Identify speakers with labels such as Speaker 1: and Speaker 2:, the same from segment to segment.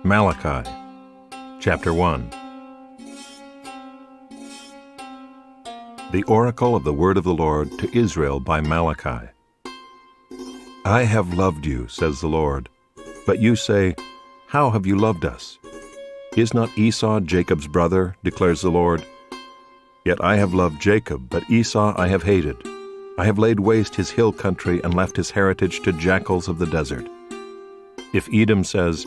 Speaker 1: Malachi, chapter 1. The oracle of the word of the Lord to Israel by Malachi. I have loved you, says the Lord. But you say, how have you loved us? Is not Esau Jacob's brother, declares the Lord? Yet I have loved Jacob, but Esau I have hated. I have laid waste his hill country and left his heritage to jackals of the desert. If Edom says,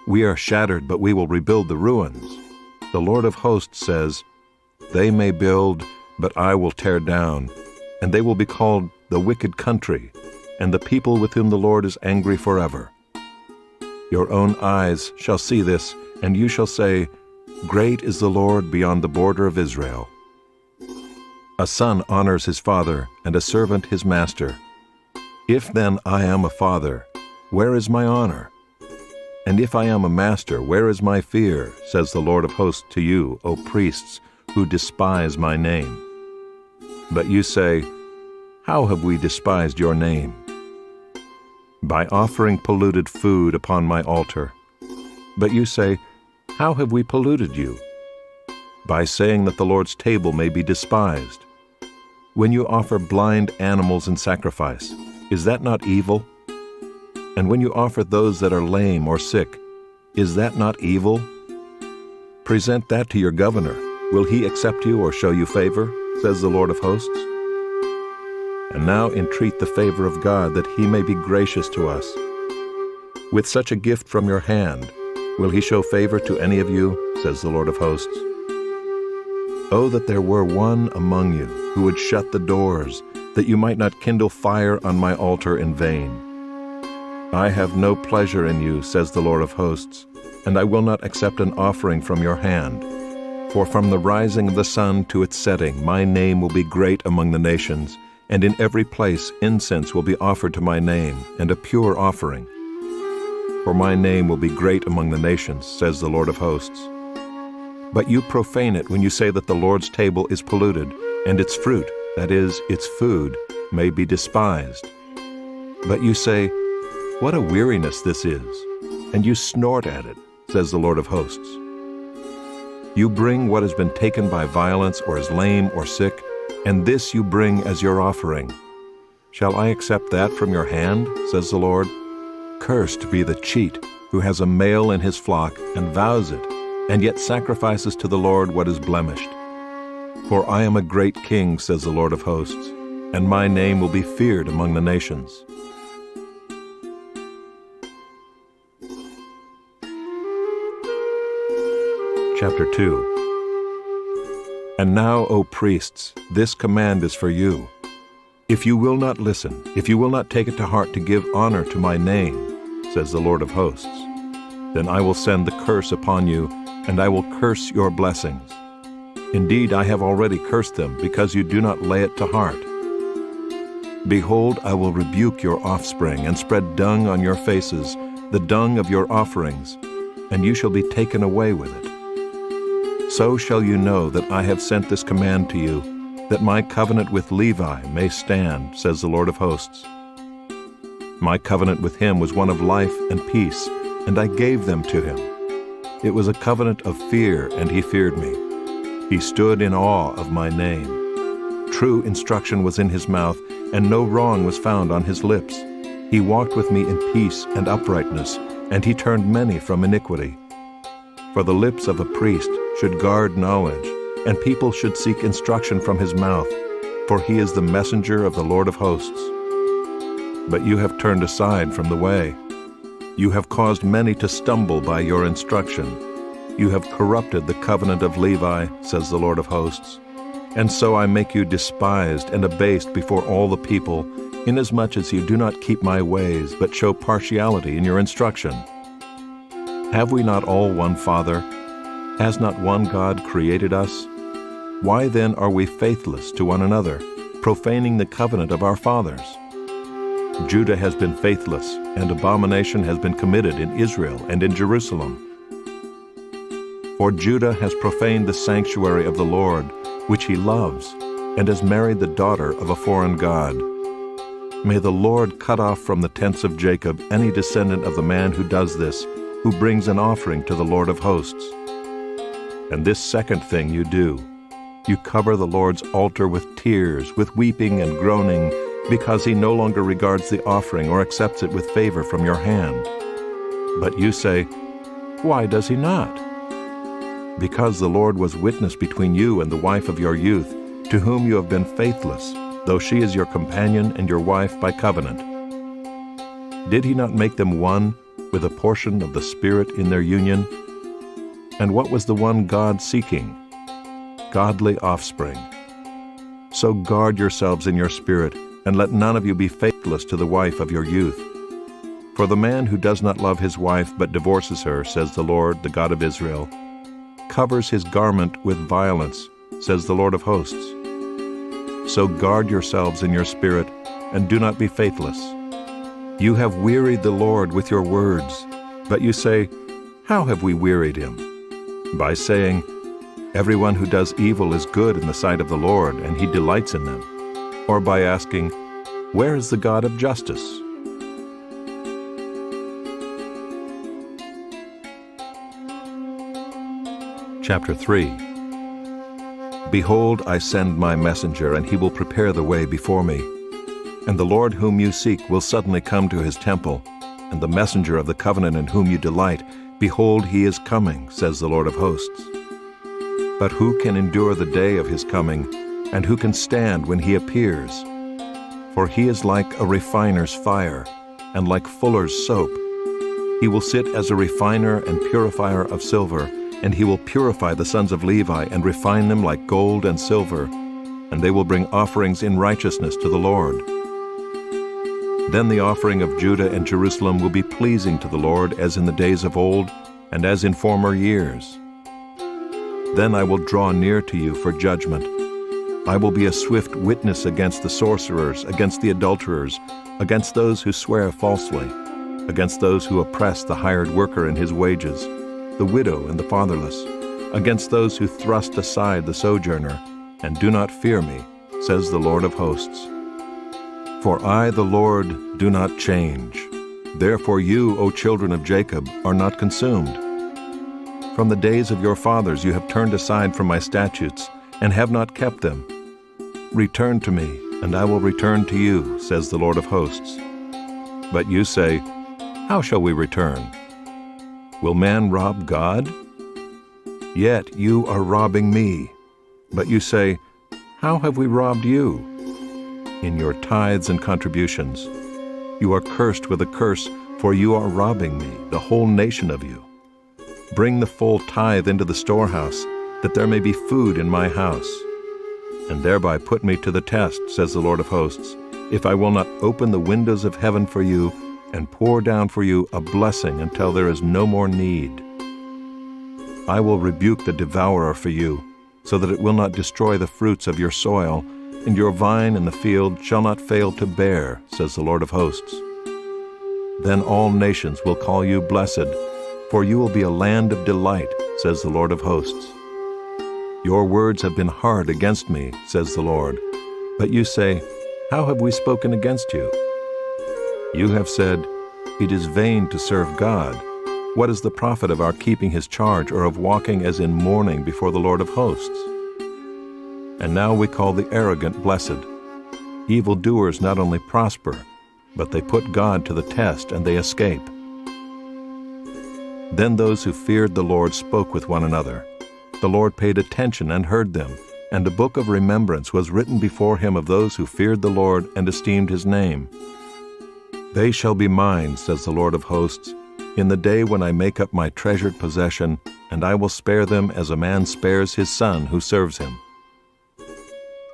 Speaker 1: we are shattered, but we will rebuild the ruins, the Lord of hosts says, they may build, but I will tear down, and they will be called the wicked country, and the people with whom the Lord is angry forever. Your own eyes shall see this, and you shall say, great is the Lord beyond the border of Israel. A son honors his father, and a servant his master. If then I am a father, where is my honor? And if I am a master, where is my fear, says the Lord of hosts to you, O priests, who despise my name? But you say, how have we despised your name? By offering polluted food upon my altar. But you say, how have we polluted you? By saying that the Lord's table may be despised. When you offer blind animals in sacrifice, is that not evil? And when you offer those that are lame or sick, is that not evil? Present that to your governor. Will he accept you or show you favor, says the Lord of hosts? And now entreat the favor of God, that he may be gracious to us. With such a gift from your hand, will he show favor to any of you, says the Lord of hosts? Oh, that there were one among you who would shut the doors, that you might not kindle fire on my altar in vain. I have no pleasure in you, says the Lord of hosts, and I will not accept an offering from your hand. For from the rising of the sun to its setting, my name will be great among the nations, and in every place incense will be offered to my name, and a pure offering. For my name will be great among the nations, says the Lord of hosts. But you profane it when you say that the Lord's table is polluted, and its fruit, that is, its food, may be despised. But you say, what a weariness this is, and you snort at it, says the Lord of hosts. You bring what has been taken by violence or is lame or sick, and this you bring as your offering. Shall I accept that from your hand, says the Lord? Cursed be the cheat who has a male in his flock and vows it, and yet sacrifices to the Lord what is blemished. For I am a great king, says the Lord of hosts, and my name will be feared among the nations. Chapter 2. And now, O priests, this command is for you. If you will not listen, if you will not take it to heart to give honor to my name, says the Lord of hosts, then I will send the curse upon you, and I will curse your blessings. Indeed, I have already cursed them, because you do not lay it to heart. Behold, I will rebuke your offspring, and spread dung on your faces, the dung of your offerings, and you shall be taken away with it. So shall you know that I have sent this command to you, that my covenant with Levi may stand, says the Lord of hosts. My covenant with him was one of life and peace, and I gave them to him. It was a covenant of fear, and he feared me. He stood in awe of my name. True instruction was in his mouth, and no wrong was found on his lips. He walked with me in peace and uprightness, and he turned many from iniquity. For the lips of a priest should guard knowledge, and people should seek instruction from his mouth, for he is the messenger of the Lord of hosts. But you have turned aside from the way. You have caused many to stumble by your instruction. You have corrupted the covenant of Levi, says the Lord of hosts. And so I make you despised and abased before all the people, inasmuch as you do not keep my ways, but show partiality in your instruction. Have we not all one Father? Has not one God created us? Why then are we faithless to one another, profaning the covenant of our fathers? Judah has been faithless, and abomination has been committed in Israel and in Jerusalem. For Judah has profaned the sanctuary of the Lord, which he loves, and has married the daughter of a foreign god. May the Lord cut off from the tents of Jacob any descendant of the man who does this, who brings an offering to the Lord of hosts. And this second thing you do, you cover the Lord's altar with tears, with weeping and groaning, because he no longer regards the offering or accepts it with favor from your hand. But you say, "Why does he not?" Because the Lord was witness between you and the wife of your youth, to whom you have been faithless, though she is your companion and your wife by covenant. Did he not make them one with a portion of the Spirit in their union? And what was the one God seeking? Godly offspring. So guard yourselves in your spirit, and let none of you be faithless to the wife of your youth. For the man who does not love his wife but divorces her, says the Lord, the God of Israel, covers his garment with violence, says the Lord of hosts. So guard yourselves in your spirit, and do not be faithless. You have wearied the Lord with your words, but you say, "How have we wearied him?" By saying, "Everyone who does evil is good in the sight of the Lord, and he delights in them," or by asking, "Where is the God of justice?" Chapter 3. Behold, I send my messenger, and he will prepare the way before me. And the Lord whom you seek will suddenly come to his temple, and the messenger of the covenant in whom you delight, behold, he is coming, says the Lord of hosts. But who can endure the day of his coming, and who can stand when he appears? For he is like a refiner's fire, and like fuller's soap. He will sit as a refiner and purifier of silver, and he will purify the sons of Levi and refine them like gold and silver, and they will bring offerings in righteousness to the Lord. Then the offering of Judah and Jerusalem will be pleasing to the Lord as in the days of old and as in former years. Then I will draw near to you for judgment. I will be a swift witness against the sorcerers, against the adulterers, against those who swear falsely, against those who oppress the hired worker in his wages, the widow and the fatherless, against those who thrust aside the sojourner, and do not fear me, says the Lord of hosts. For I, the Lord, do not change. Therefore you, O children of Jacob, are not consumed. From the days of your fathers you have turned aside from my statutes, and have not kept them. Return to me, and I will return to you, says the Lord of hosts. But you say, How shall we return? Will man rob God? Yet you are robbing me. But you say, How have we robbed you? In your tithes and contributions. You are cursed with a curse, for you are robbing me, the whole nation of you. Bring the full tithe into the storehouse, that there may be food in my house. And thereby put me to the test, says the Lord of hosts, if I will not open the windows of heaven for you and pour down for you a blessing until there is no more need. I will rebuke the devourer for you, so that it will not destroy the fruits of your soil, and your vine in the field shall not fail to bear, says the Lord of hosts. Then all nations will call you blessed, for you will be a land of delight, says the Lord of hosts. Your words have been hard against me, says the Lord. But you say, How have we spoken against you? You have said, It is vain to serve God. What is the profit of our keeping his charge, or of walking as in mourning before the Lord of hosts? And now we call the arrogant blessed. Evildoers not only prosper, but they put God to the test, and they escape. Then those who feared the Lord spoke with one another. The Lord paid attention and heard them, and a book of remembrance was written before him of those who feared the Lord and esteemed his name. They shall be mine, says the Lord of hosts, in the day when I make up my treasured possession, and I will spare them as a man spares his son who serves him.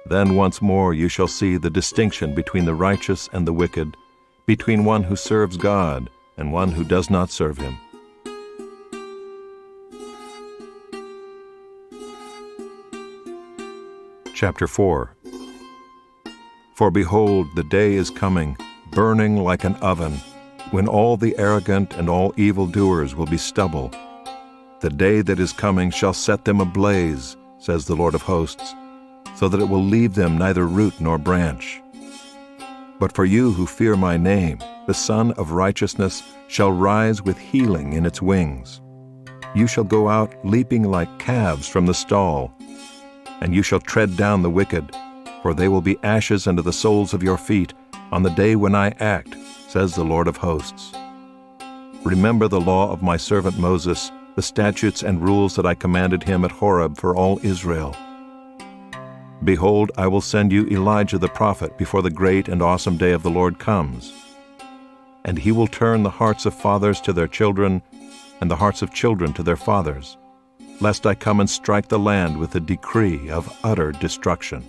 Speaker 1: Then once more you shall see the distinction between the righteous and the wicked, between one who serves God and one who does not serve him. Chapter 4. For behold, the day is coming, burning like an oven, when all the arrogant and all evildoers will be stubble. The day that is coming shall set them ablaze, says the Lord of hosts, so that it will leave them neither root nor branch. But for you who fear my name, the Son of Righteousness shall rise with healing in its wings. You shall go out leaping like calves from the stall, and you shall tread down the wicked, for they will be ashes under the soles of your feet on the day when I act, says the Lord of hosts. Remember the law of my servant Moses, the statutes and rules that I commanded him at Horeb for all Israel. Behold, I will send you Elijah the prophet before the great and awesome day of the Lord comes. And he will turn the hearts of fathers to their children, and the hearts of children to their fathers, lest I come and strike the land with a decree of utter destruction.